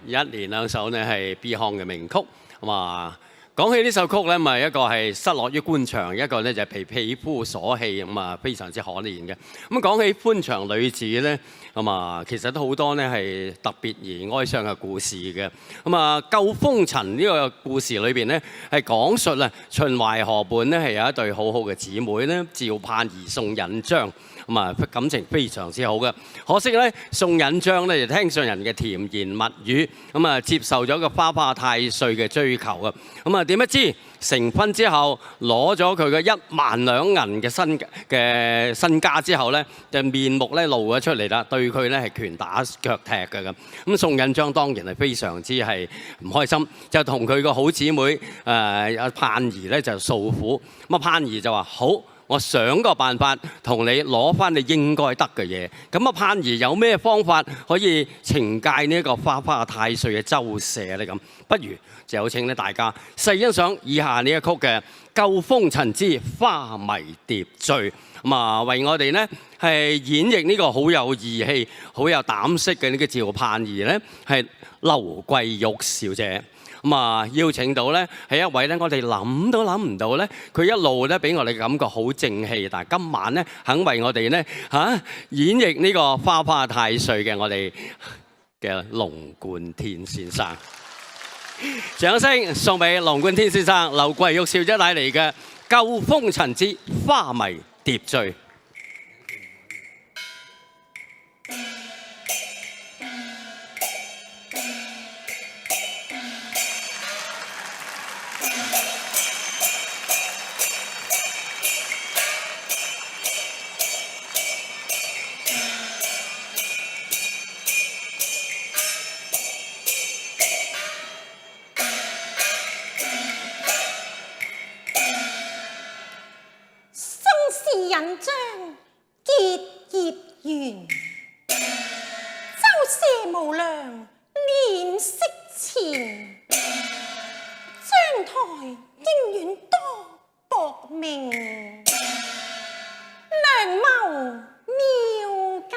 一連兩首呢係 Beyond 嘅名曲，咁啊講起呢首曲咧，咪一個係失落於官場，一個咧就係被匹夫所棄，咁啊非常之可憐嘅。咁講起官場女子咧，咁啊其實都好多呢係特別而哀傷嘅故事嘅。咁啊《救風塵》呢個故事裏邊咧係講述啊秦淮河畔咧係有一對好好嘅姊妹咧，趙盼兒、宋引章。咁啊感情非常之好嘅，可惜咧宋引章咧就聽上人嘅甜言蜜語，咁啊接受咗個花花太歲嘅追求啊，咁啊點不知成婚之後攞咗佢嘅1萬兩銀嘅身家之後咧，就面目咧露咗出嚟啦，對佢咧係拳打腳踢嘅咁。咁宋引章當然係非常之係唔開心，就同佢個好姊妹阿盼兒咧就訴苦。咁啊盼兒就話好。我想個辦法同你攞翻你應該得嘅嘢。咁啊，盼兒有咩方法可以懲戒呢一個花花太歲嘅周舍呢？咁不如就有請咧大家細欣賞以下呢一曲嘅《救風塵之花迷蝶醉》。咁啊，為我哋呢係演繹呢個好有義氣、好有膽識嘅呢個趙盼兒呢，係劉桂玉小姐。咁啊，邀請到咧係一位咧，我哋諗都諗唔到咧，佢一路咧俾我哋感覺好正氣，但係今晚咧肯為我哋咧演繹呢個花花太歲嘅我哋嘅龍貫天先生，掌聲送俾龍貫天先生，劉桂玉小姐帶嚟嘅《救風塵之花迷蝶醉》。引章結業緣，周舍無量憐惜前，章台應遠多薄命，良謀妙計。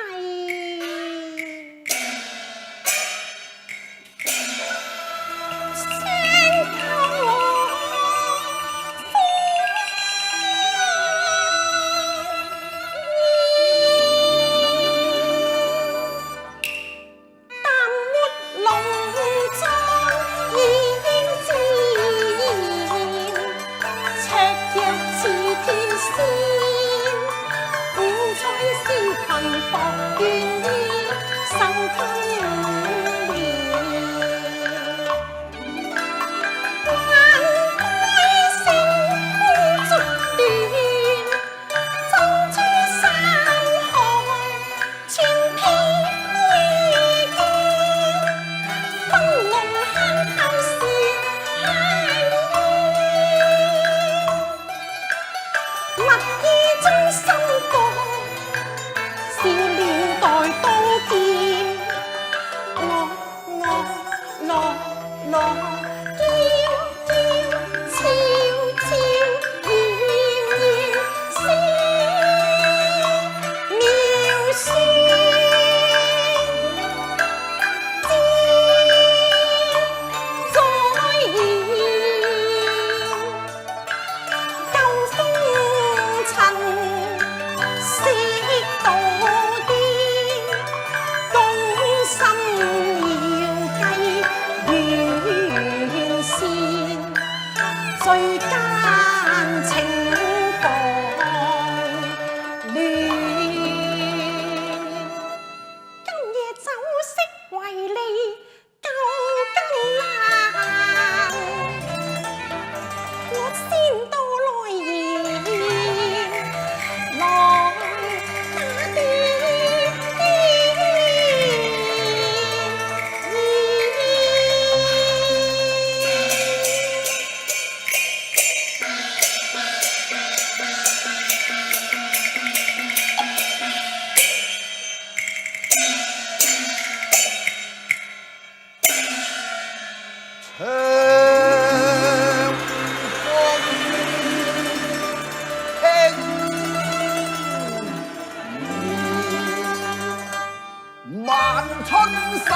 春三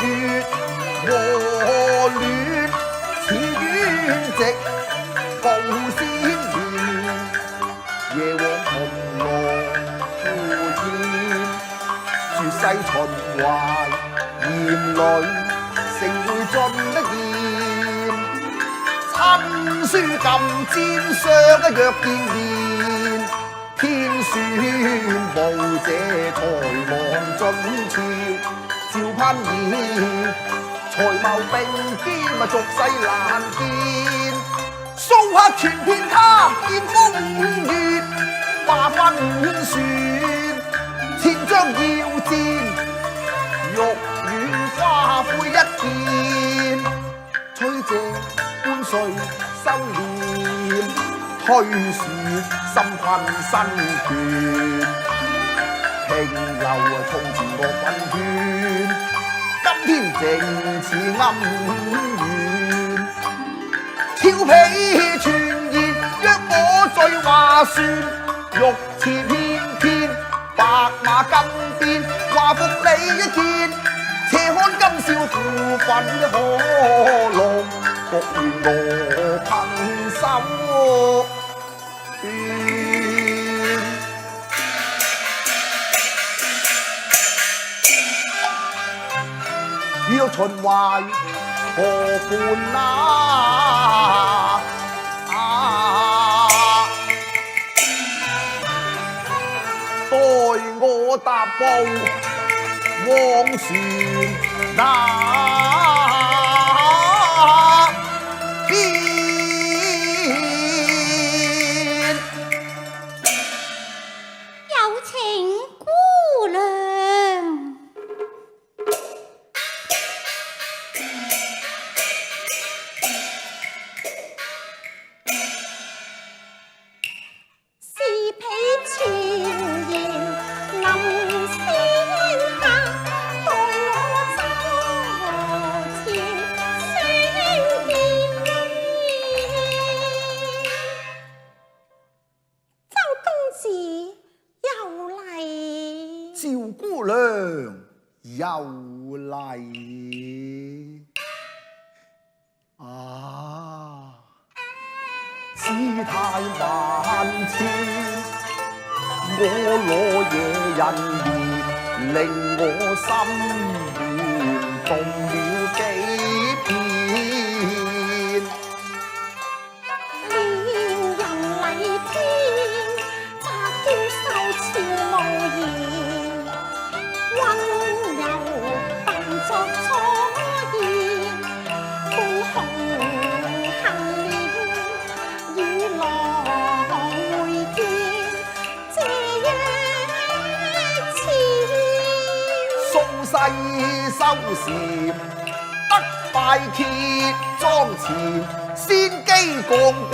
月。夕報先賢，夜往紅羅敷衍，絕世秦淮鹽裏成會盡得現。親書禁簪相若見面，天宣布這台望晉朝趙攀燕，才貌並肩俗世難見，蘇黑傳遍他見風月，話分船千張要戰，玉宇花灰一件，吹謝半歲收斂，推樹心困身倦，輕柔從前樂韻圈，今天靜似暗緣，調皮傳言約我醉話算，玉翅翩翩，白馬金鞭，話服你一件，且看今宵負粉可樂，復願我憑手段。若秦淮何伴啊？待我踏步往船那邊，有請姑娘。是彼傳言臨仙客，待我周前相見。周公子又嚟，趙姑娘又嚟啊！姿態萬千，我攞嘢人緣，令我心亂動了幾片。戀人禮天，乍嬌羞俏無言，溫柔扮作初見，半紅杏臉，與郎會見，這樣似。蘇西收禪得快揭妝前，先機降貴，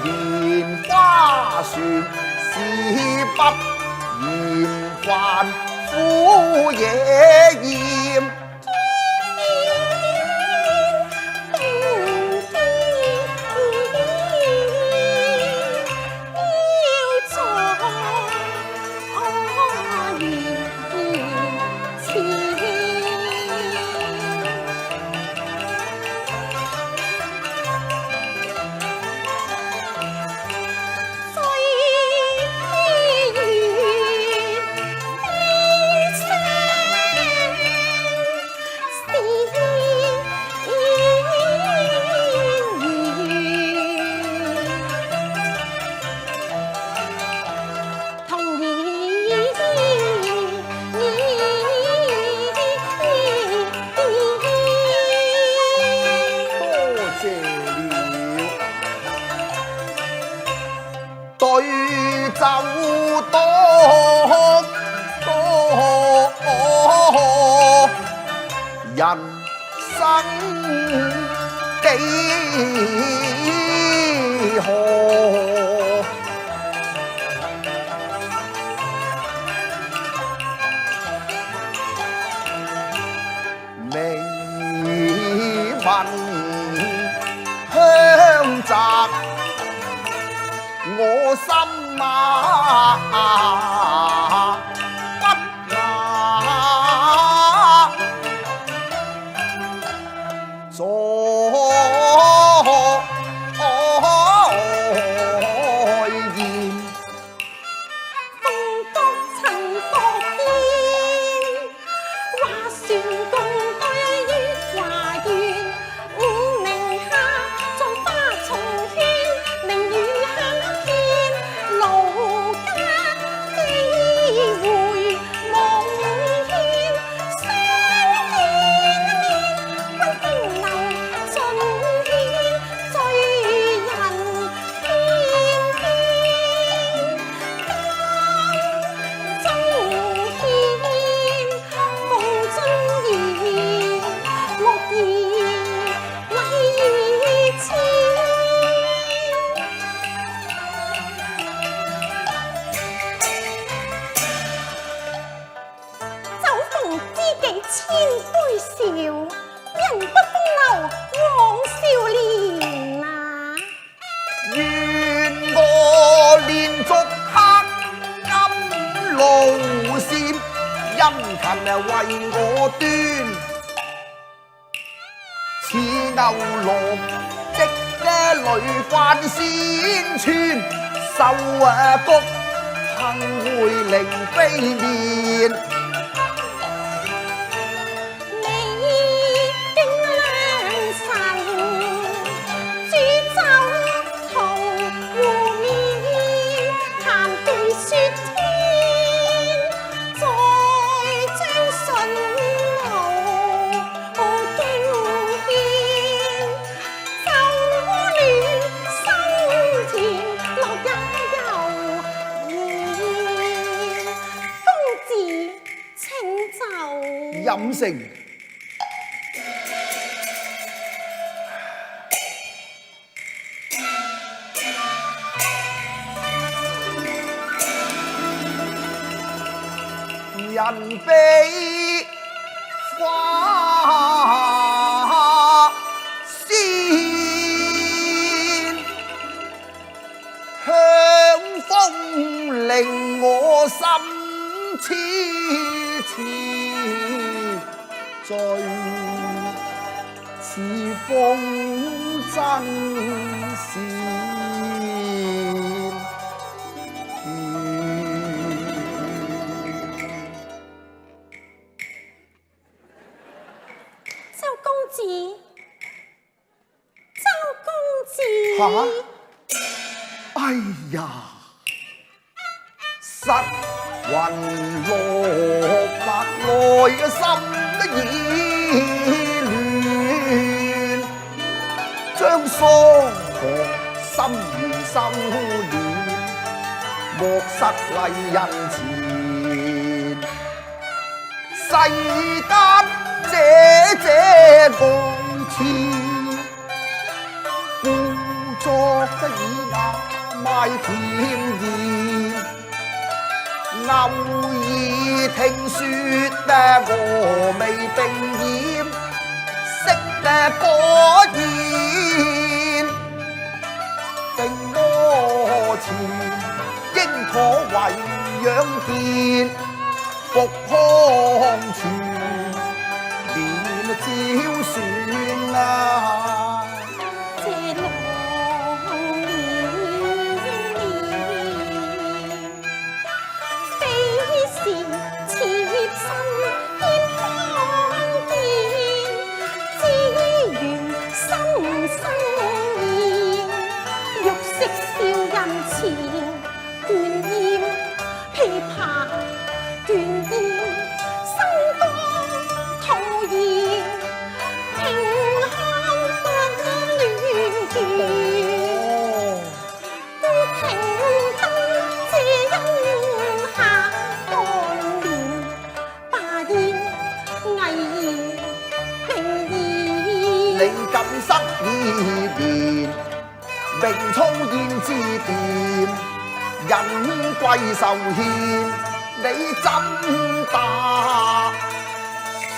蓮花船是不嫌煩苦野厭。對酒多人生幾何？未聞香澤我心啊，不雅。昨為我端，似牛郎織嘅雷帆線穿，秀菊幸會凌飛面。飲成人比花鮮，香風令我心痴痴醉，似風箏線。嚇！哎呀，失魂落魄內嘅心都已亂，將霜降心願修煉，莫失麗人前。世間這愛痴，作得以牙賣甜言，偶爾聽說我未並染色果然，並魔前應可為養健，復康全免招算啊！明操燕之殿，人貴受獻，你怎答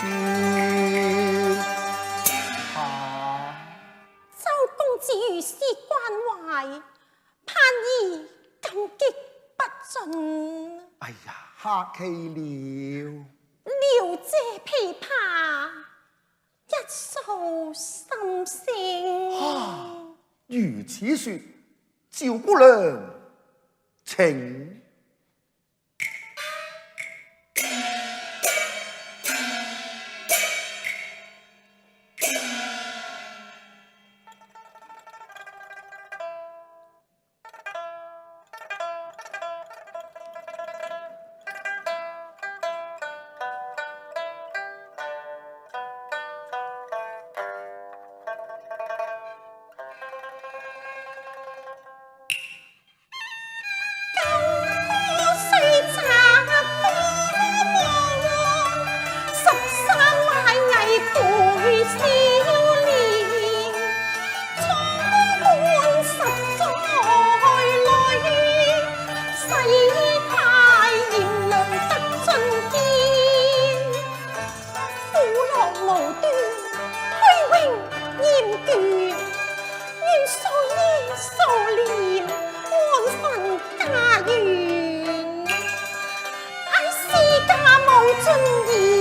算？周公子如斯關懷，盼兒感激不盡。哎呀，客氣了。了這琵琶，一訴心聲。如此說，趙姑娘請。尊嚴。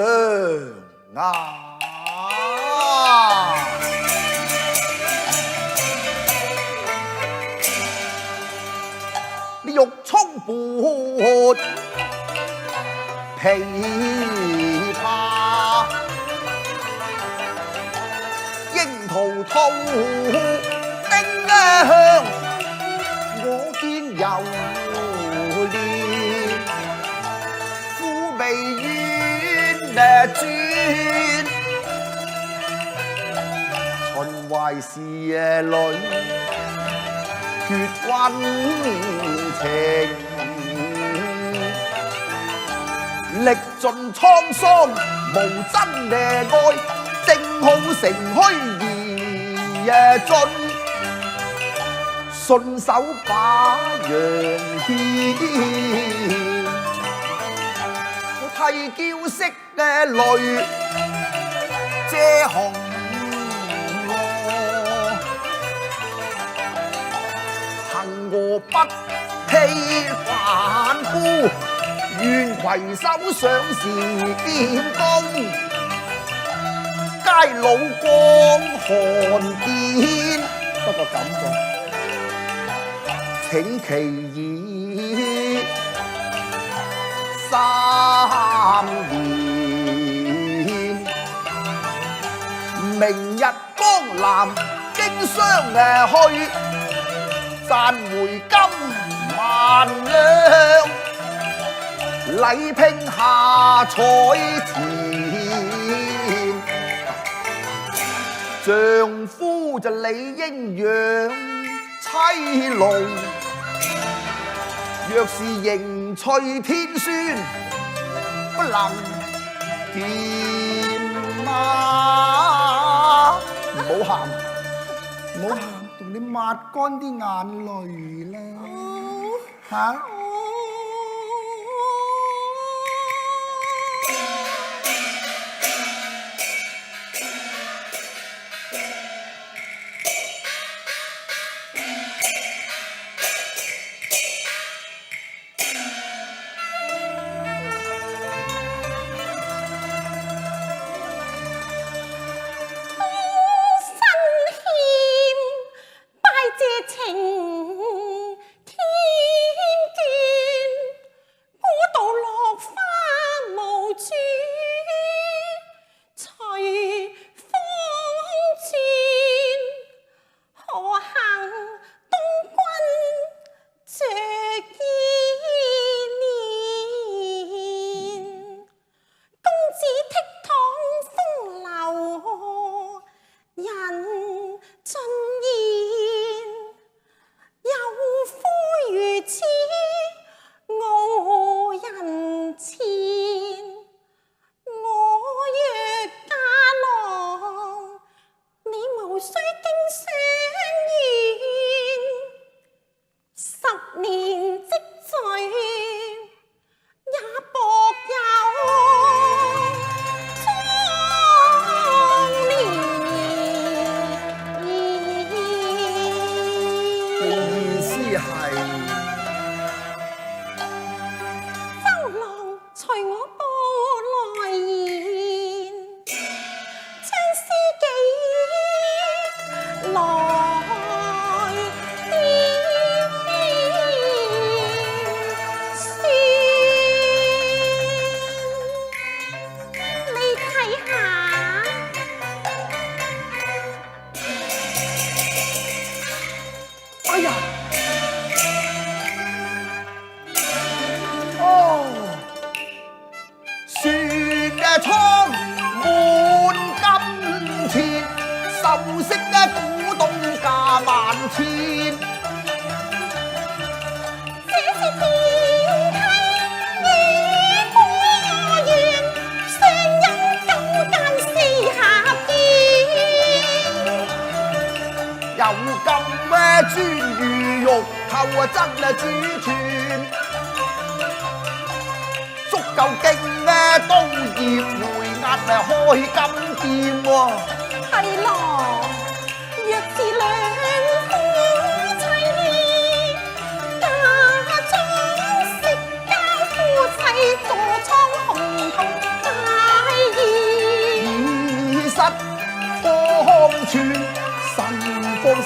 娘啊！你欲衝撥琵琶，櫻桃桃丁香，我見猶憐，虎眉冤轉，秦淮是淚血溫情，歷盡滄桑無真愛，正好成虛而盡，順手把楊牽，替嬌色嘅淚遮紅我，幸我不欺凡夫，願攜手上時見公，皆老光寒殿。不過咁噃，請其意3年，明日江南經商去，賺回金萬兩，禮聘下彩田，丈夫就理應養妻奴，若是迎娶天孫，不能見啊！唔好喊，唔好喊，同你抹乾啲眼淚啦嚇！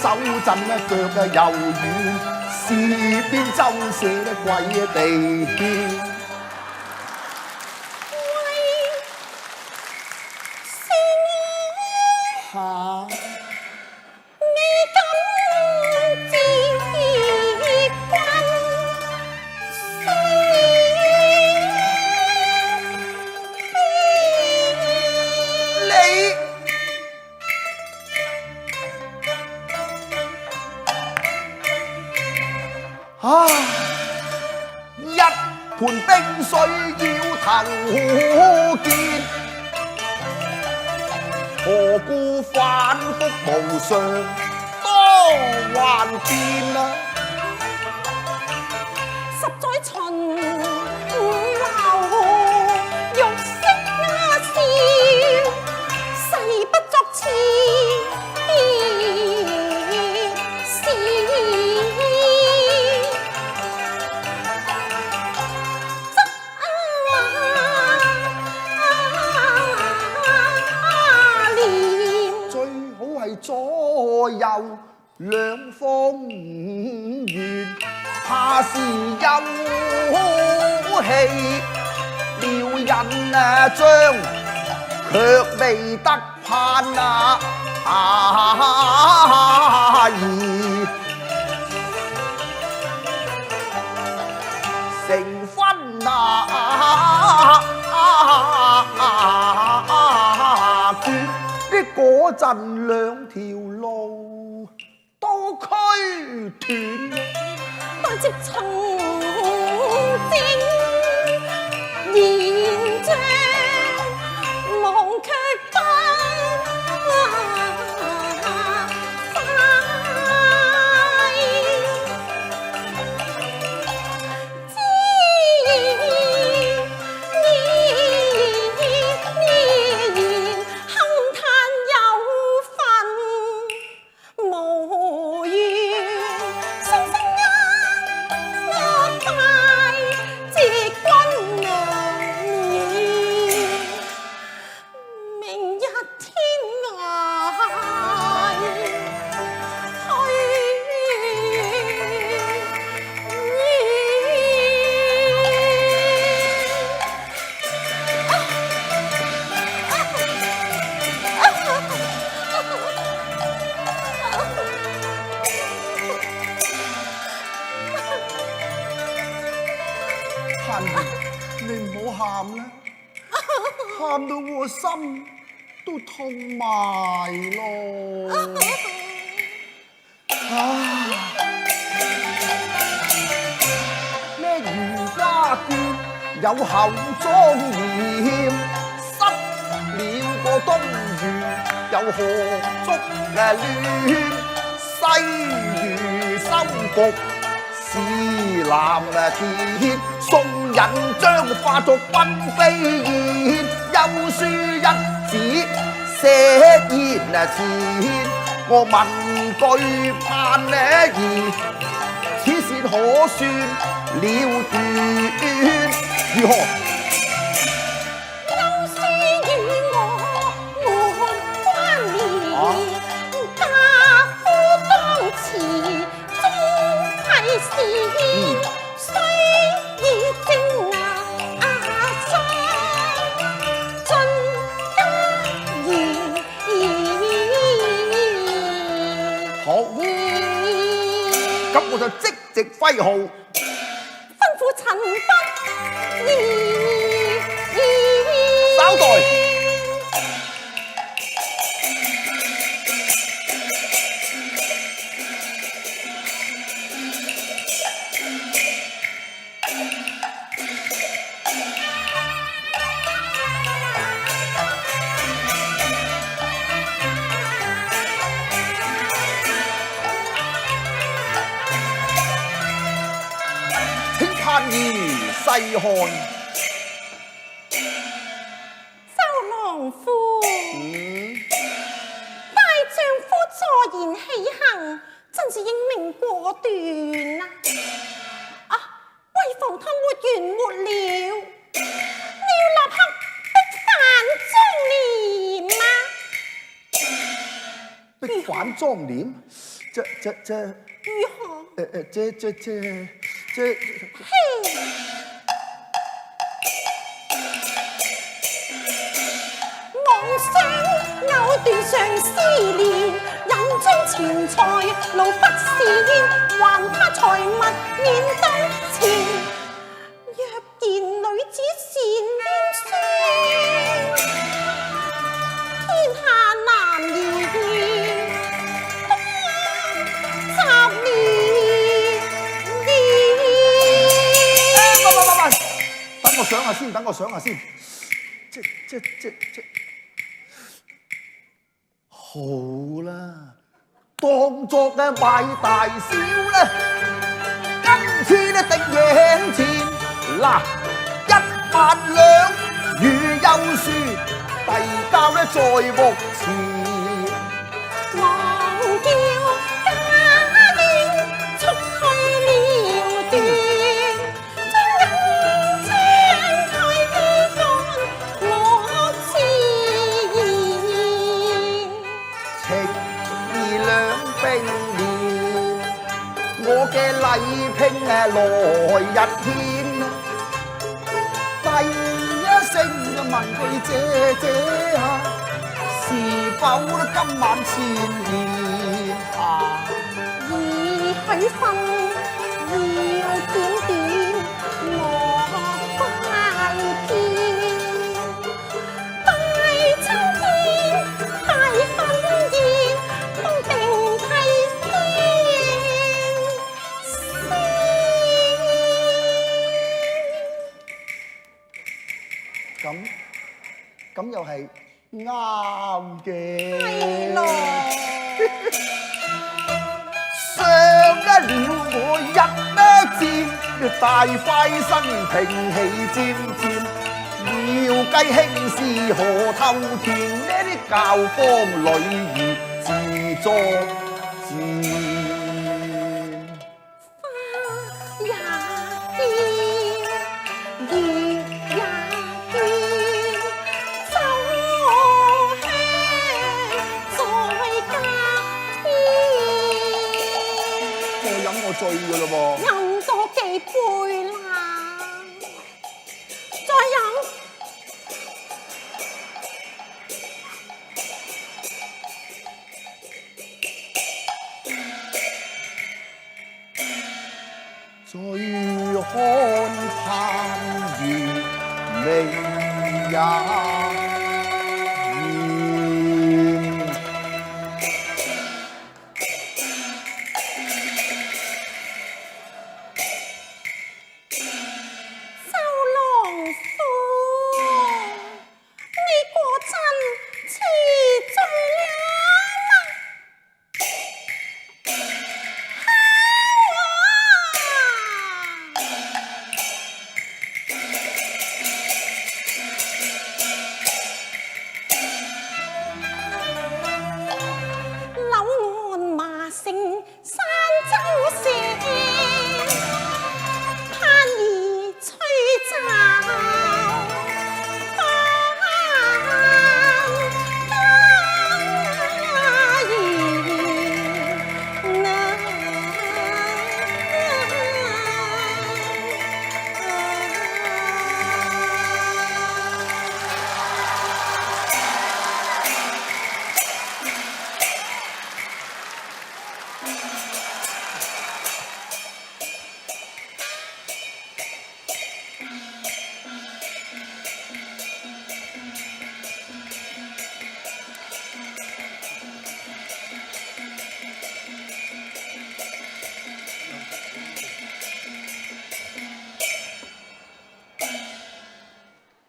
手震啊，腳啊又軟，事邊周社咧鬼地。嚇！啊！一盤冰水要頭見，何故反覆無常多幻變啊！實在秦樓玉色笑，誓不作此左右兩方圓，怕是有氣撩人將，卻未得盼兒成婚嗰陣兩條路都區斷，待接從政現象，忘卻不你唔好喊啦，喊到我心都痛埋咯。咩如花眷有後莊嚴，失了個冬雨又何足亂，西如收局。是南天，送人將化作君飛燕，休書一紙寫言前，我問句盼兒，此事可算了斷？如何？雖已正喪，盡家言。好，咁我就即席揮號，吩咐陳不義。稍待。盼兒細看，周郎夫，大丈夫坐言起行，真是英明果斷啊！為防他沒完沒了，你要立刻逼反莊廉啊！逼反莊廉，如何？嘿，妄想藕斷相思連，引將錢財路不是煙，還他財物面對前。若見女子善面酸，天下難言，多十年。等我想下先，等我想下先。好啦，當作嘅買大小咧，今次咧定贏錢嗱100兩，如有輸遞交咧在目前。忘掉家境，速去了斷，將銀槍太披幹，我自然。情義兩並連，我嘅禮聘來日天，第一聲問佢姐啊，是否今晚前面啊？已許分要點點，我快見。大秋天，大婚宴，都定替先。咁又係啱嘅。係咯。上得了我日呢戰，大快身平氣漸漸，要計輕視河頭田，呢啲教坊女兒自作自花也見，月也見，酒香在家天。再飲我醉㗎嘞噃。飲多幾杯啦，再飲。醉看盼月明也。